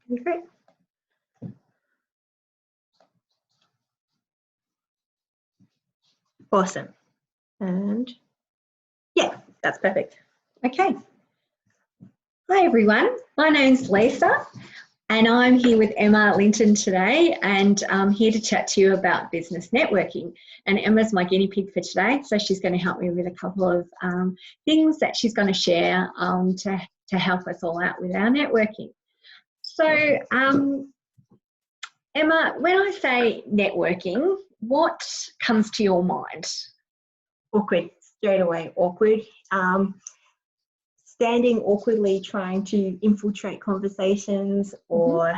Great. Awesome. And yeah, that's perfect. Okay. Hi everyone, my name's Lisa and I'm here with Emma Linton today, and I'm here to chat to you about business networking. And Emma's my guinea pig for today, so she's going to help me with a couple of things that she's going to share to help us all out with our networking. So Emma, when I say networking, what comes to your mind? Awkward, straight away, awkward. Standing awkwardly trying to infiltrate conversations, or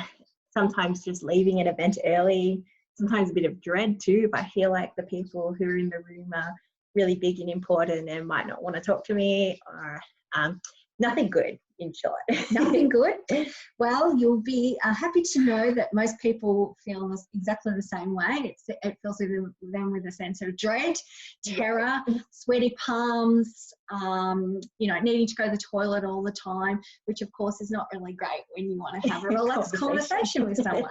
sometimes just leaving an event early, sometimes a bit of dread too if I feel like the people who are in the room are really big and important and might not want to talk to me, or nothing good, in short. Nothing good? Well, you'll be happy to know that most people feel exactly the same way. It fills them with a sense of dread, terror, sweaty palms, needing to go to the toilet all the time, which of course is not really great when you want to have a relaxed conversation with someone.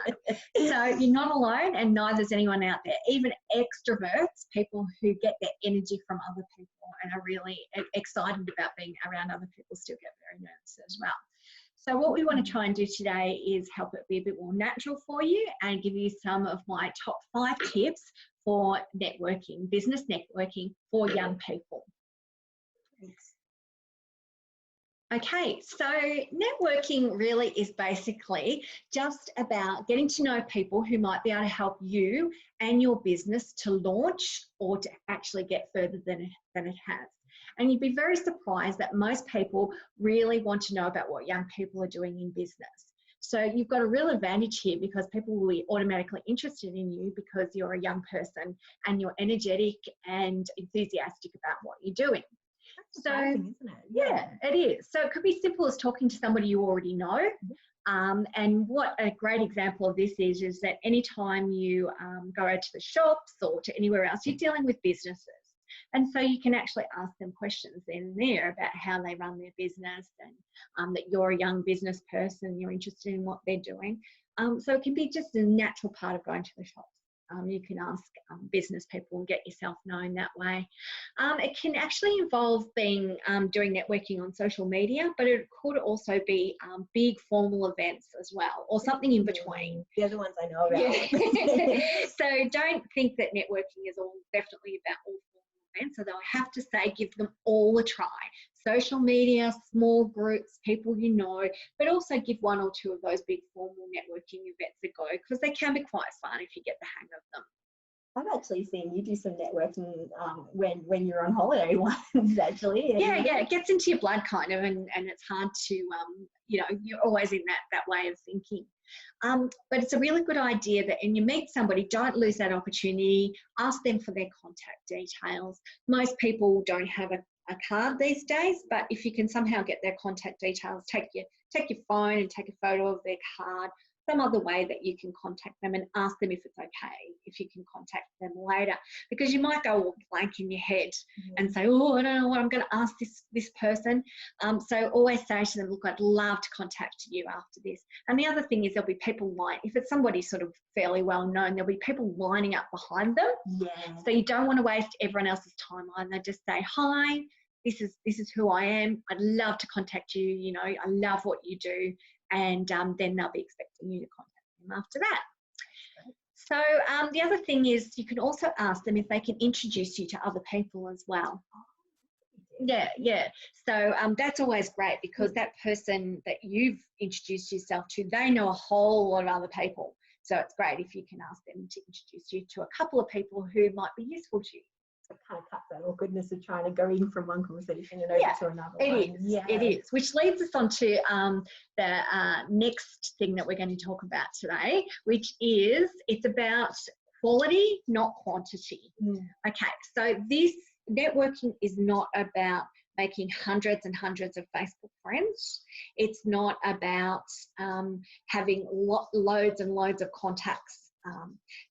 So you're not alone, and neither is anyone out there. Even extroverts, people who get their energy from other people and are really excited about being around other people, still get very nervous as well. So what we want to try and do today is help it be a bit more natural for you and give you some of my top 5 tips for networking, business networking for young people. Okay, so networking really is basically just about getting to know people who might be able to help you and your business to launch or to actually get further than it has. And you'd be very surprised that most people really want to know about what young people are doing in business. So you've got a real advantage here, because people will be automatically interested in you because you're a young person and you're energetic and enthusiastic about what you're doing. That's surprising, isn't it? Yeah, it is. So it could be simple as talking to somebody you already know. And what a great example of this is that anytime you go out to the shops or to anywhere else, you're dealing with businesses. And so you can actually ask them questions then and there about how they run their business, and that you're a young business person, you're interested in what they're doing. So it can be just a natural part of going to the shops. You can ask business people and get yourself known that way. It can actually involve doing networking on social media, but it could also be big formal events as well, or something in between. The other ones I know about. Yeah. So don't think that networking is all definitely about all formal events, although I have to say give them all a try. Social media, small groups, people you know, but also give 1 or 2 of those big formal networking events a go, because they can be quite fun if you get the hang of them. I've actually seen you do some networking when you're on holiday once, actually. Yeah, it gets into your blood kind of, and it's hard to, you're always in that way of thinking. But it's a really good idea that when you meet somebody, don't lose that opportunity. Ask them for their contact details. Most people don't have a card these days, but if you can somehow get their contact details, take your phone and take a photo of their card, some other way that you can contact them, and ask them if it's okay if you can contact them later, because you might go all blank in your head and say, oh, I don't know what I'm going to ask this person. So always say to them, look, I'd love to contact you after this. And the other thing is, there'll be people if it's somebody sort of fairly well known, there'll be people lining up behind them. Yeah. So you don't want to waste everyone else's time either. Just say, hi, this is who I am. I'd love to contact you. I love what you do. And then they'll be expecting you to contact them after that. So the other thing is, you can also ask them if they can introduce you to other people as well. Yeah. So that's always great, because that person that you've introduced yourself to, they know a whole lot of other people. So it's great if you can ask them to introduce you to a couple of people who might be useful to you. It kind of cuts that awkwardness of trying to go in from one conversation and over to another one. It is, which leads us on to the next thing that we're going to talk about today, which is, it's about quality, not quantity. Okay, so this networking is not about making hundreds and hundreds of Facebook friends. It's not about having loads and loads of contacts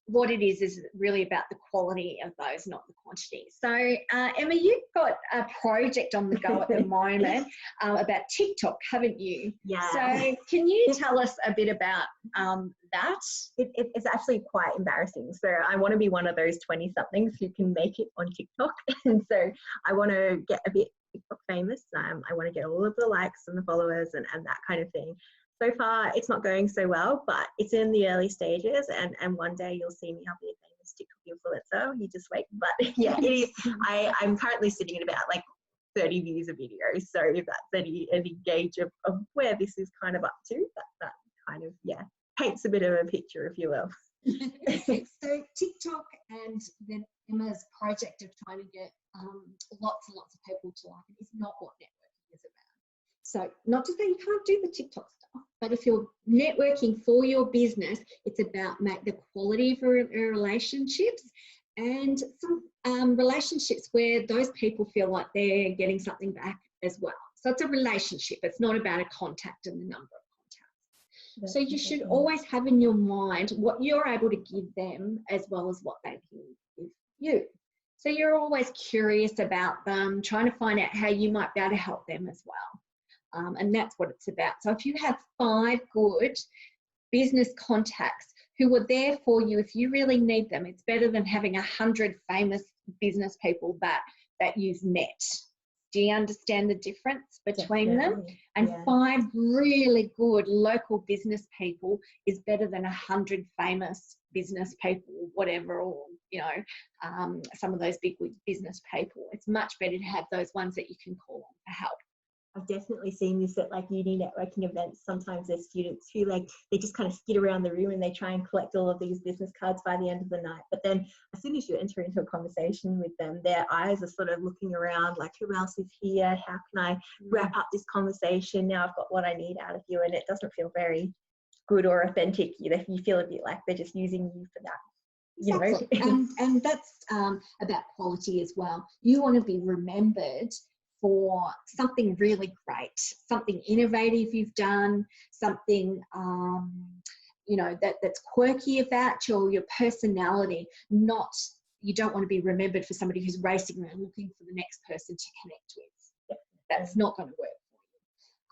what it is really about the quality of those, not the quantity. So, Emma, you've got a project on the go at the moment about TikTok, haven't you? Yeah. So can you tell us a bit about that? It's actually quite embarrassing. So I want to be one of those 20-somethings who can make it on TikTok. And so I want to get a bit TikTok famous. I want to get all of the likes and the followers and that kind of thing. So far, it's not going so well, but it's in the early stages, and one day you'll see me. I'll be a famous TikTok influencer. You just wait. But yeah, it is. I'm currently sitting at about like 30 views a video. So if that's any gauge of where this is kind of up to, that kind of, yeah, paints a bit of a picture, if you will. So TikTok and then Emma's project of trying to get lots and lots of people to like it is not what networking is about. So not to say you can't do the TikTok stuff, but if you're networking for your business, it's about the quality of your relationships and some relationships where those people feel like they're getting something back as well. So it's a relationship. It's not about a contact and the number of contacts. So you should always have in your mind what you're able to give them as well as what they can give you. So you're always curious about them, trying to find out how you might be able to help them as well. And that's what it's about. So if you have 5 good business contacts who are there for you if you really need them, it's better than having 100 famous business people that you've met. Do you understand the difference between them? And 5 really good local business people is better than 100 famous business people, whatever, or, you know, some of those big business people. It's much better to have those ones that you can call on for help. I've definitely seen this at like uni networking events. Sometimes there's students who like, they just kind of skid around the room and they try and collect all of these business cards by the end of the night. But then as soon as you enter into a conversation with them, their eyes are sort of looking around like, who else is here? How can I wrap up this conversation? Now I've got what I need out of you. And it doesn't feel very good or authentic. You feel a bit like they're just using you for that. Exactly. And that's about quality as well. You want to be remembered for something really great, something innovative you've done, something you know that's quirky about your personality. You don't want to be remembered for somebody who's racing around looking for the next person to connect with. That's not going to work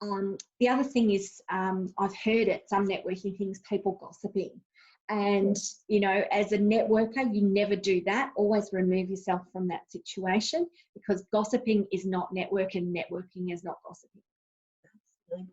for you. The other thing is I've heard at some networking things people gossiping. And, you know, as a networker, you never do that. Always remove yourself from that situation because gossiping is not networking. Networking is not gossiping. And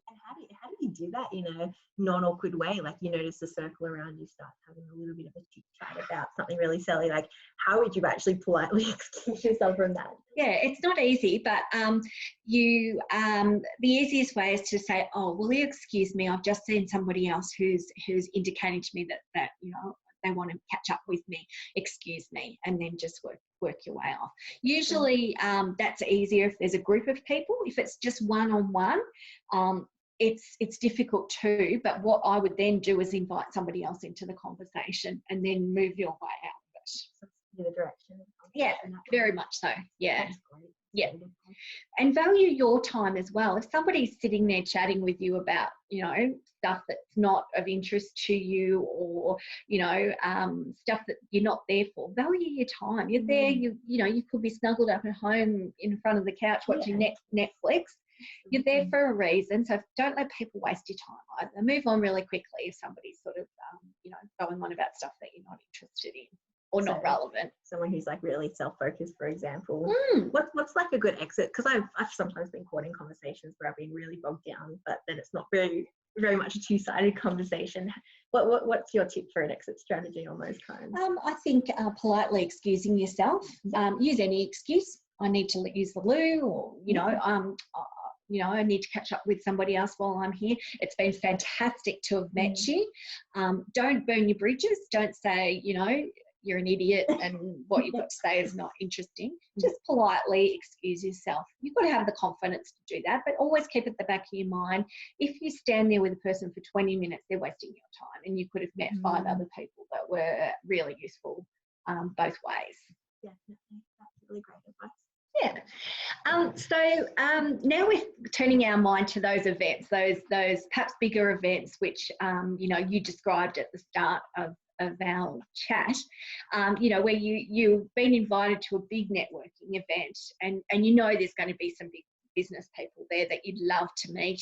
how do you do that in a non-awkward way? Like you notice the circle around you start having a little bit of a chit chat about something really silly. Like how would you actually politely excuse yourself from that? Yeah, it's not easy, but the easiest way is to say, oh, will you excuse me? I've just seen somebody else who's indicating to me that you know they want to catch up with me. Excuse me, and then just work your way off. Usually that's easier if there's a group of people. If it's just one-on-one, it's difficult too. But what I would then do is invite somebody else into the conversation and then move your way out of it. The direction. Yeah, very much so. Yeah. Yeah. And value your time as well. If somebody's sitting there chatting with you about, you know, stuff that's not of interest to you or, you know, stuff that you're not there for, value your time. You're there, you know, you could be snuggled up at home in front of the couch watching Netflix. You're there for a reason. So don't let people waste your time either. Move on really quickly if somebody's sort of, you know, going on about stuff that you're not interested in. Or not relevant. Someone who's like really self-focused, for example. What's like a good exit? Because I've sometimes been caught in conversations where I've been really bogged down, but then it's not very much a two-sided conversation. What's your tip for an exit strategy on those kinds? I think politely excusing yourself. Use any excuse. I need to use the loo, or you know, I need to catch up with somebody else while I'm here. It's been fantastic to have met you. Don't burn your bridges. Don't say, you know, you're an idiot and what you've got to say is not interesting. Just politely excuse yourself. You've got to have the confidence to do that, but always keep at the back of your mind. If you stand there with a person for 20 minutes, they're wasting your time, and you could have met 5 other people that were really useful both ways. Definitely. That's really great advice. Yeah. So now we're turning our mind to those events, those perhaps bigger events, which you know, you described at the start of our chat, you know, where you've been invited to a big networking event, and you know there's going to be some big business people there that you'd love to meet,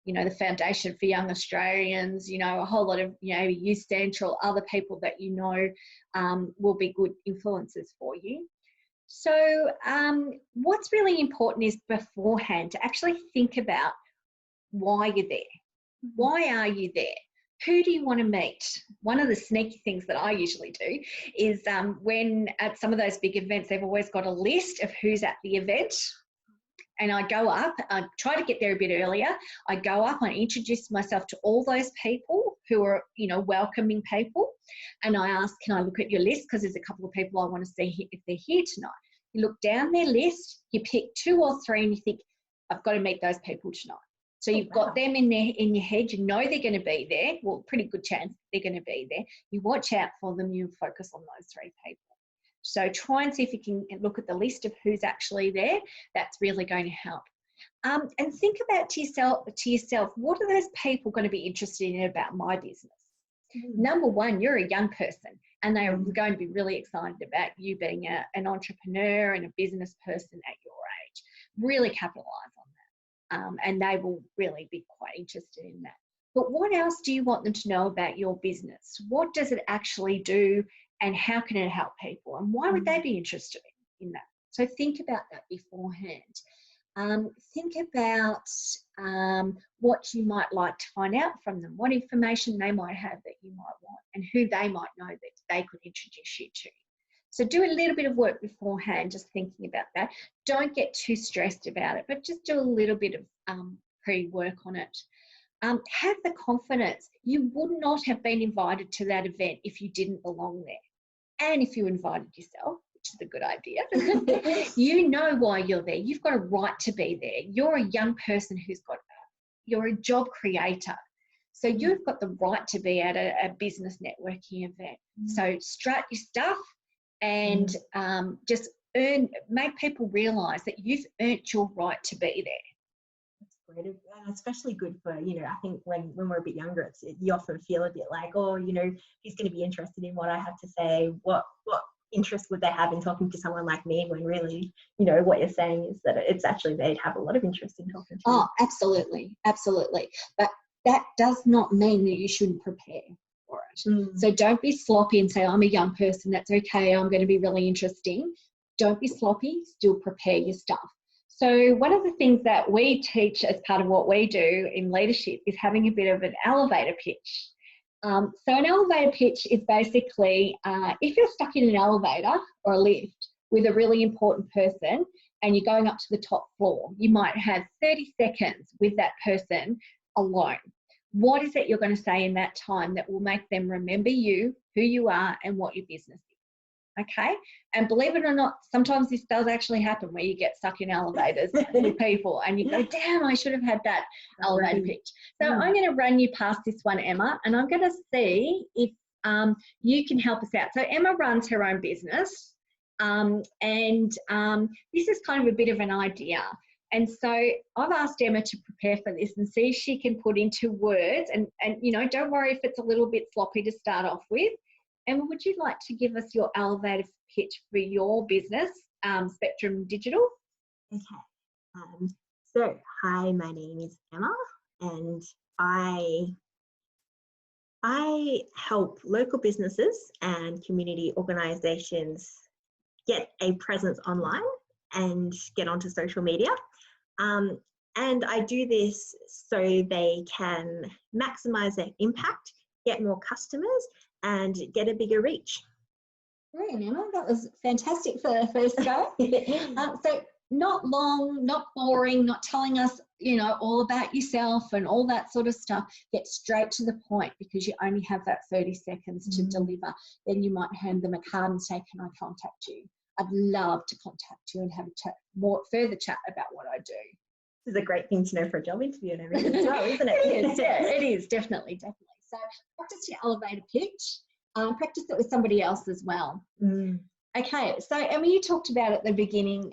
you know, the Foundation for Young Australians, you know, a whole lot of, you know, Youth Central, other people that you know will be good influences for you. So what's really important is beforehand to actually think about why you're there. Why are you there? Who do you want to meet? One of the sneaky things that I usually do is when at some of those big events, they've always got a list of who's at the event. And I go up, I try to get there a bit earlier. I go up, I introduce myself to all those people who are, you know, welcoming people. And I ask, can I look at your list? Because there's a couple of people I want to see if they're here tonight. You look down their list, you pick 2 or 3 and you think, I've got to meet those people tonight. So you've got them in your head, you know they're going to be there. Well, pretty good chance they're going to be there. You watch out for them, you focus on those 3 people. So try and see if you can look at the list of who's actually there. That's really going to help. And think about to yourself, what are those people going to be interested in about my business? Number one, you're a young person and they are going to be really excited about you being an entrepreneur and a business person at your age. Really capitalise on that. And they will really be quite interested in that. But what else do you want them to know about your business? What does it actually do? And how can it help people? And why would they be interested in that? So think about that beforehand. Think about what you might like to find out from them, what information they might have that you might want, and who they might know that they could introduce you to. So do a little bit of work beforehand, just thinking about that. Don't get too stressed about it, but just do a little bit of pre-work on it. Have the confidence. You would not have been invited to that event if you didn't belong there. And if you invited yourself, which is a good idea, you know why you're there. You've got a right to be there. You're a young person you're a job creator. So you've got the right to be at a business networking event. So strut your stuff and just make people realise that you've earned your right to be there. Great, and especially good for, you know, I think when we're a bit younger, you often feel a bit like, oh, you know, who's going to be interested in what I have to say? What interest would they have in talking to someone like me, when really, you know, what you're saying is that it's actually they'd have a lot of interest in talking to you. Oh, absolutely. But that does not mean that you shouldn't prepare for it. So don't be sloppy and say, I'm a young person, that's okay, I'm going to be really interesting. Don't be sloppy, still prepare your stuff. So one of the things that we teach as part of what we do in leadership is having a bit of an elevator pitch. So an elevator pitch is basically if you're stuck in an elevator or a lift with a really important person and you're going up to the top floor, you might have 30 seconds with that person alone. What is it you're going to say in that time that will make them remember you, who you are, and what your business is? Okay, and believe it or not, sometimes this does actually happen where you get stuck in elevators with people and you go, damn, I should have had that elevator pitch. So I'm going to run you past this one, Emma, and I'm going to see if you can help us out. So Emma runs her own business and this is kind of a bit of an idea. And so I've asked Emma to prepare for this and see if she can put into words and you know, don't worry if it's a little bit sloppy to start off with. Emma, would you like to give us your elevator pitch for your business, Spectrum Digital? Okay. So, hi, my name is Emma, and I help local businesses and community organisations get a presence online and get onto social media. And I do this so they can maximise their impact, get more customers, and get a bigger reach. Brilliant, Emma. That was fantastic for the first go. So not long, not boring, not telling us, you know, all about yourself and all that sort of stuff. Get straight to the point because you only have that 30 seconds to deliver. Then you might hand them a card and say, can I contact you? I'd love to contact you and have a further chat about what I do. This is a great thing to know for a job interview and everything as well, isn't it? It is, yeah, it is, definitely. So practice your elevator pitch. Practice it with somebody else as well. Okay, so and when you talked about at the beginning,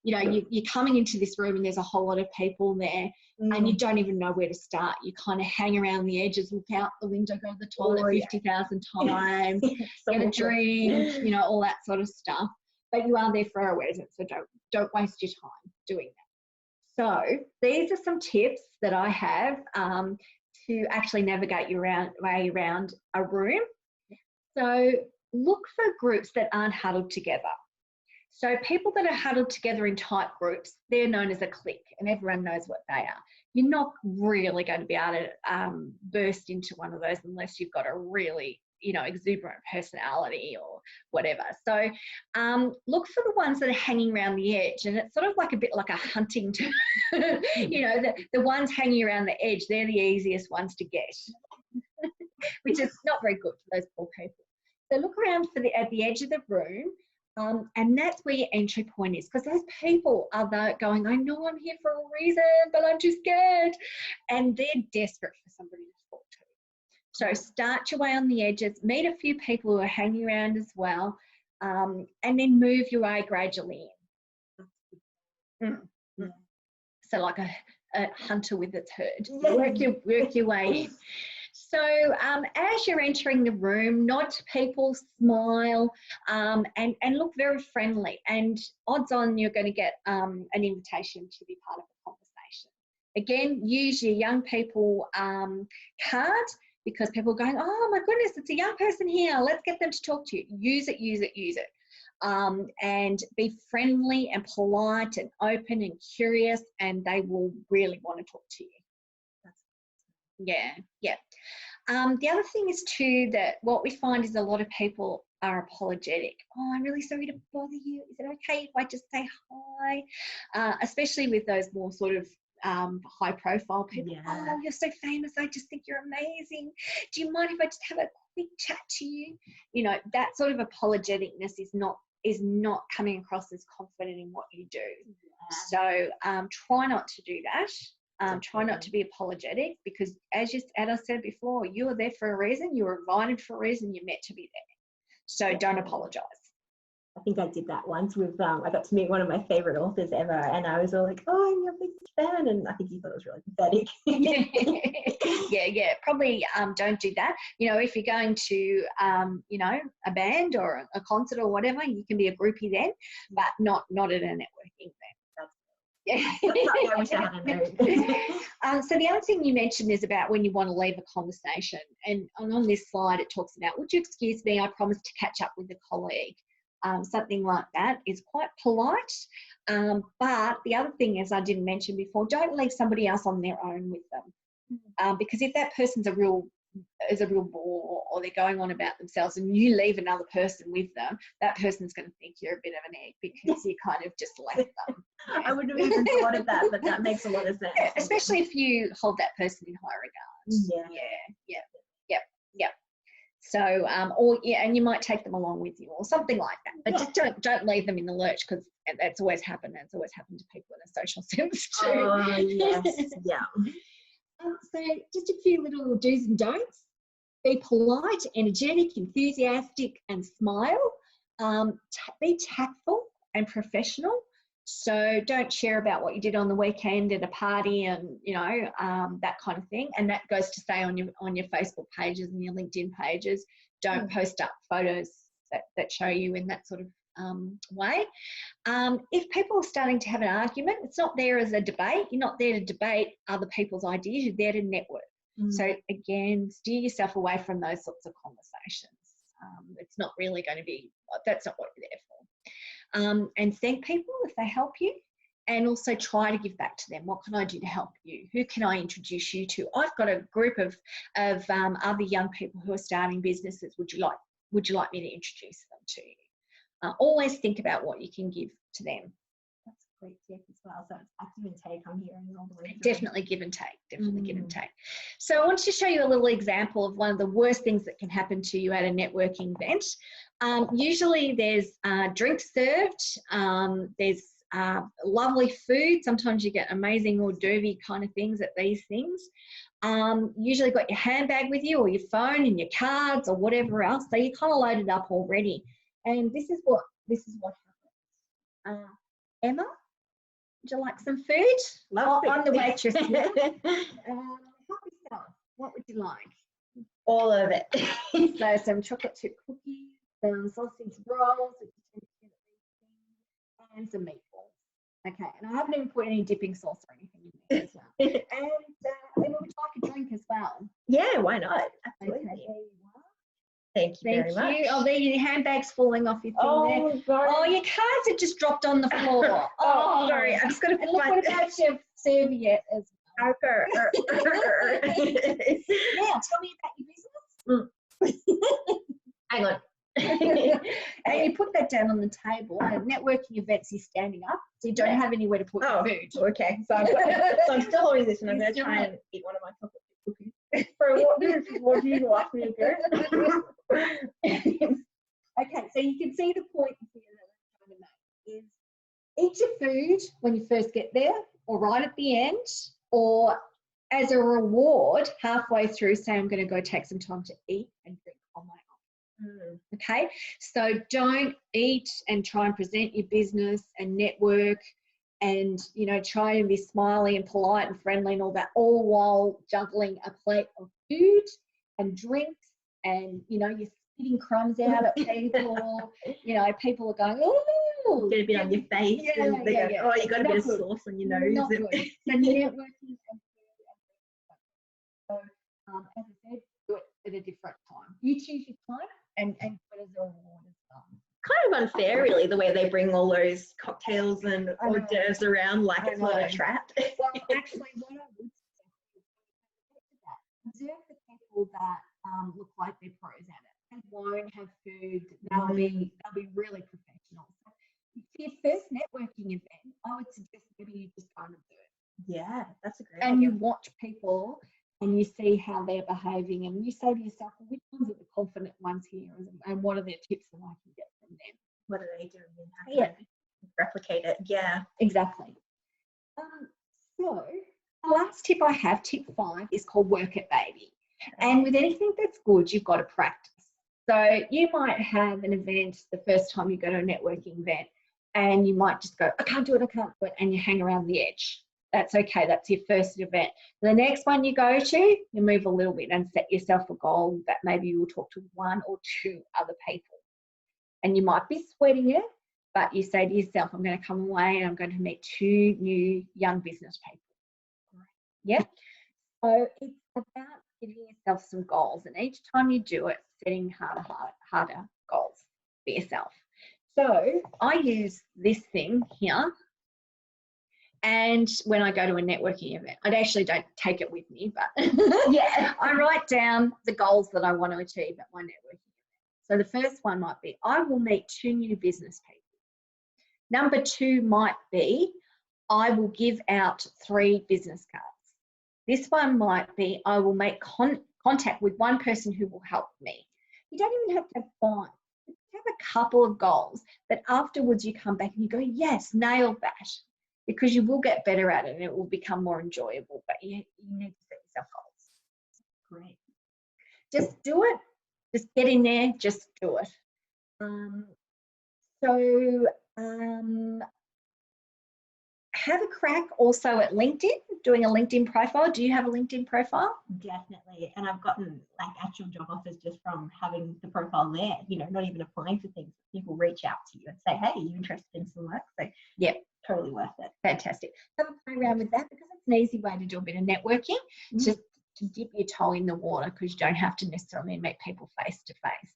you know, you're coming into this room and there's a whole lot of people there, and you don't even know where to start. You kind of hang around the edges, look out the window, go to the toilet 50,000 times, get a drink, you know, all that sort of stuff. But you are there for a reason, so don't waste your time doing that. So these are some tips that I have to actually navigate your way around a room. So look for groups that aren't huddled together. So people that are huddled together in tight groups, they're known as a clique, and everyone knows what they are. You're not really going to be able to burst into one of those unless you've got a really, you know, exuberant personality or whatever. So look for the ones that are hanging around the edge, and it's sort of like a bit like a hunting term. You know, the ones hanging around the edge, they're the easiest ones to get, which is not very good for those poor people. So look around for at the edge of the room, and that's where your entry point is, because those people are going, I know I'm here for a reason, but I'm too scared. And they're desperate for somebody to talk to. So start your way on the edges, meet a few people who are hanging around as well, and then move your way gradually in. So like a hunter with its herd, work your way in. So as you're entering the room, nod to people, smile, and look very friendly. And odds on you're going to get an invitation to be part of the conversation. Again, use your young people card, because people are going, oh my goodness, it's a young person here. Let's get them to talk to you. Use it, use it, use it. And be friendly and polite and open and curious, and they will really want to talk to you. Yeah. The other thing is too that what we find is a lot of people are apologetic. Oh, I'm really sorry to bother you. Is it okay if I just say hi? Especially with those more sort of high profile people. Oh, you're so famous. I just think you're amazing. Do you mind if I just have a quick chat to you? You know, that sort of apologeticness is not coming across as confident in what you do. So try not to do that. Try not to be apologetic, because as I said before, you are there for a reason. You were invited for a reason. You're meant to be there. So don't apologise. I think I did that once with, I got to meet one of my favourite authors ever, and I was all like, oh, I'm your biggest fan, and I think he thought it was really pathetic. Yeah, probably don't do that. You know, if you're going to, you know, a band or a concert or whatever, you can be a groupie then, but not at a networking event. Yeah. I wish I hadn't known. So the other thing you mentioned is about when you want to leave a conversation, and on this slide it talks about, would you excuse me, I promised to catch up with a colleague. Something like that is quite polite. But the other thing, as I didn't mention before, don't leave somebody else on their own with them. Because if that person's a real bore, or they're going on about themselves, and you leave another person with them, that person's going to think you're a bit of an egg, because you kind of just left them. Yeah. I wouldn't have even thought of that, but that makes a lot of sense. Yeah, especially if you hold that person in high regard. Yeah. So, and you might take them along with you or something like that, but just don't leave them in the lurch, because that's always happened. It's always happened to people in a social sense too. Oh, yes, yeah. So just a few little do's and don'ts. Be polite, energetic, enthusiastic, and smile. Be tactful and professional. So don't share about what you did on the weekend at a party, and you know, that kind of thing. And that goes to stay on your Facebook pages and your LinkedIn pages. Don't post up photos that show you in that sort of way. If people are starting to have an argument, it's not there as a debate. You're not there to debate other people's ideas. You're there to network. So again, steer yourself away from those sorts of conversations. It's not really going to be, that's not what you're there for. And thank people if they help you, and also try to give back to them. What can I do to help you? Who can I introduce you to? I've got a group of other young people who are starting businesses. Would you like me to introduce them to you? Always think about what you can give to them. That's a great tip as well. So it's active and take, I'm hearing all the way through. Definitely give and take. Definitely give and take. So I want to show you a little example of one of the worst things that can happen to you at a networking event. Usually there's drinks served. There's lovely food. Sometimes you get amazing hors d'oeuvre kind of things at these things. Usually got your handbag with you, or your phone and your cards or whatever else. So you're kind of loaded up already. And this is what happens. Emma, would you like some food? Love I'm the food. waitress here. Help yourself. What would you like? All of it. So some chocolate chip cookies, some sausage rolls, which you tend to get at these things, and some meatballs. Okay, and I haven't even put any dipping sauce or anything in there as well. And would you like a drink as well? Yeah, why not? Absolutely. Okay, there you are. Thank you very Thank you. much. Oh, there your handbag's falling off your thing there. God. Oh, your cards have just dropped on the floor. Oh, sorry. I'm just going to And look what about your serviette as well. Now, tell me about your business. Hang on. And you put that down on the table. At networking events, you're standing up, so you don't have anywhere to put your food. Okay. So I'm still holding this, and I'm going to try and eat one of my chocolate cookies. For what do you want me to do? Okay, so you can see the point here that I'm trying to make is eat your food when you first get there, or right at the end, or as a reward halfway through, say I'm going to go take some time to eat and drink on my own. Okay, so don't eat and try and present your business and network and, you know, try and be smiley and polite and friendly and all that, all while juggling a plate of food and drinks and, you know, you're spitting crumbs out at people. You know, people are going, oh, get a bit on your face. Yeah, and they go, oh, you got a bit of sauce on your nose. Not good. So networking and food and so, as I said, do it at a different time. You choose your time and put as a reward as well. Kind of unfair, really, the way they bring all those cocktails and hors d'oeuvres around like it's not a trap. Well, actually, what I would suggest is observe the people that look like they're pros at it. They won't have food. They'll be really professional. So for your first networking event, I would suggest maybe you just go and observe. Yeah, that's a great And idea. you watch people and you see how they're behaving and you say to yourself, well, which ones are the confident ones here and what are their tips that I can get from them? What are they doing and how can I replicate it? Yeah. Exactly. So the last tip I have, tip 5, is called work it, baby. And with anything that's good, you've got to practice. So you might have an event the first time you go to a networking event and you might just go, I can't do it, and you hang around the edge. That's okay. That's your first event. The next one you go to, you move a little bit and set yourself a goal that maybe you will talk to 1 or 2 other people. And you might be sweating it, but you say to yourself, I'm going to come away and I'm going to meet 2 new young business people. Yeah. So it's about giving yourself some goals. And each time you do it, setting harder goals for yourself. So I use this thing here. And when I go to a networking event, I actually don't take it with me, but yeah, I write down the goals that I want to achieve at my networking event. So the first one might be, I will meet 2 new business people. Number 2 might be, I will give out 3 business cards. This one might be, I will make contact with 1 person who will help me. You don't even have to have 5. Have a couple of goals that afterwards you come back and you go, yes, nailed that. Because you will get better at it and it will become more enjoyable, but you need to set yourself goals. Great. Just do it. Just get in there. Just do it. Have a crack also at LinkedIn, doing a LinkedIn profile. Do you have a LinkedIn profile? Definitely. And I've gotten like actual job offers just from having the profile there, you know, not even applying for things. People reach out to you and say, hey, are you interested in some work? So yeah, totally worth it. Fantastic. Have a play around with that because it's an easy way to do a bit of networking, just to dip your toe in the water, because you don't have to necessarily meet people face to face.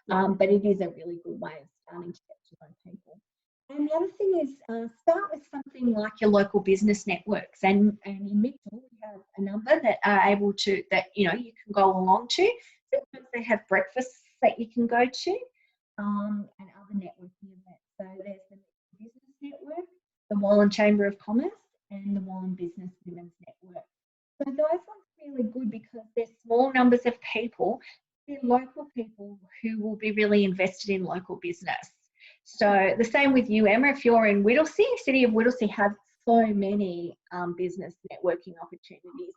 But it is a really good way of starting to get to know people. And the other thing is start with something like your local business networks. And in Mitchell, we have a number that are able to, that, you know, you can go along to. Sometimes they have breakfasts that you can go to and other networking events. So there's the Business Network, the Wallen Chamber of Commerce, and the Wallen Business Women's Network. So those ones are really good because they're small numbers of people. They're local people who will be really invested in local business. So the same with you, Emma. If you're in Whittlesea, City of Whittlesea have so many business networking opportunities.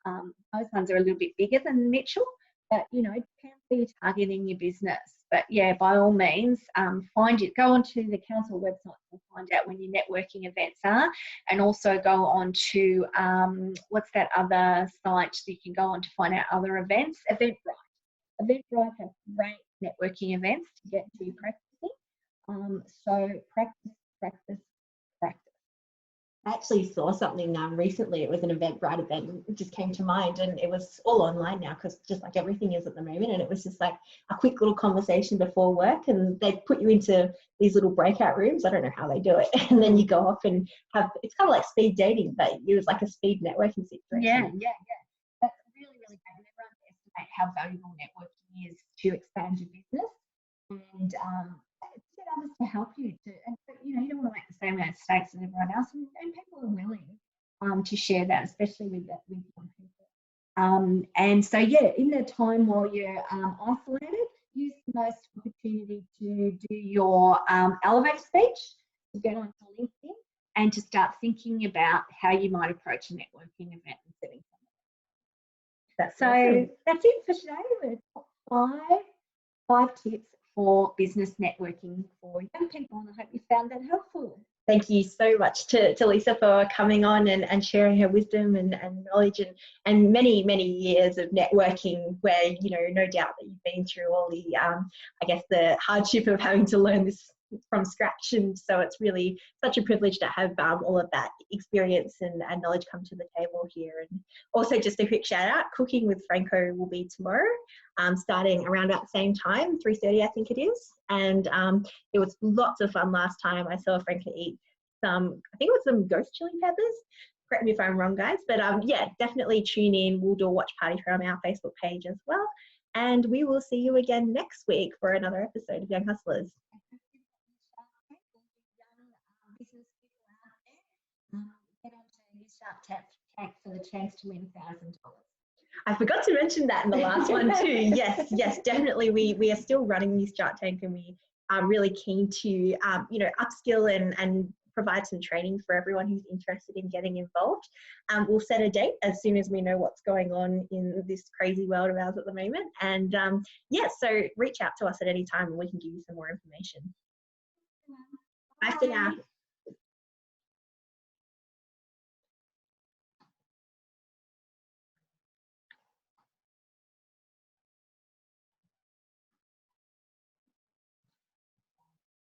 Those ones are a little bit bigger than Mitchell, but, you know, it depends where you're targeting your business. But yeah, by all means, go onto the council website and find out when your networking events are, and also go on to what's that other site that you can go on to find out other events. Eventbrite has great networking events to get to practicing. So practice, practice, practice. I actually saw something recently. It was an Eventbrite event. It just came to mind, and it was all online now because just like everything is at the moment. And it was just like a quick little conversation before work, and they put you into these little breakout rooms. I don't know how they do it, and then you go off and have. It's kind of like speed dating, but it was like a speed networking situation. Yeah. That's really, really great. Never underestimate how valuable networking is to expand your business, and get others to help you. You don't want to make the same mistakes as everyone else, and people are willing to share that, especially with young people. And so, yeah, in the time while you're isolated, use the most opportunity to do your elevator speech, to get onto LinkedIn, and to start thinking about how you might approach a networking event and setting something. So awesome. That's it for today. The five tips for business networking for young people, and I hope you found that helpful. Thank you so much to Lisa for coming on and sharing her wisdom and knowledge and many, many years of networking where, no doubt that you've been through all the, I guess, the hardship of having to learn this from scratch. And so it's really such a privilege to have all of that experience and knowledge come to the table here. And also just a quick shout out, Cooking with Franco will be tomorrow, starting around about the same time, 3:30 I think it is. And it was lots of fun last time. I saw Franco eat I think it was some ghost chili peppers. Correct me if I'm wrong, guys. But yeah, definitely tune in. We'll do a watch party from our Facebook page as well. And we will see you again next week for another episode of Young Hustlers. Get onto your Shark Tank for the chance to win $1,000. I forgot to mention that in the last one too. Yes, definitely. We are still running this Shark Tank, and we are really keen to, upskill and provide some training for everyone who's interested in getting involved. We'll set a date as soon as we know what's going on in this crazy world of ours at the moment. And so reach out to us at any time and we can give you some more information. Bye for now.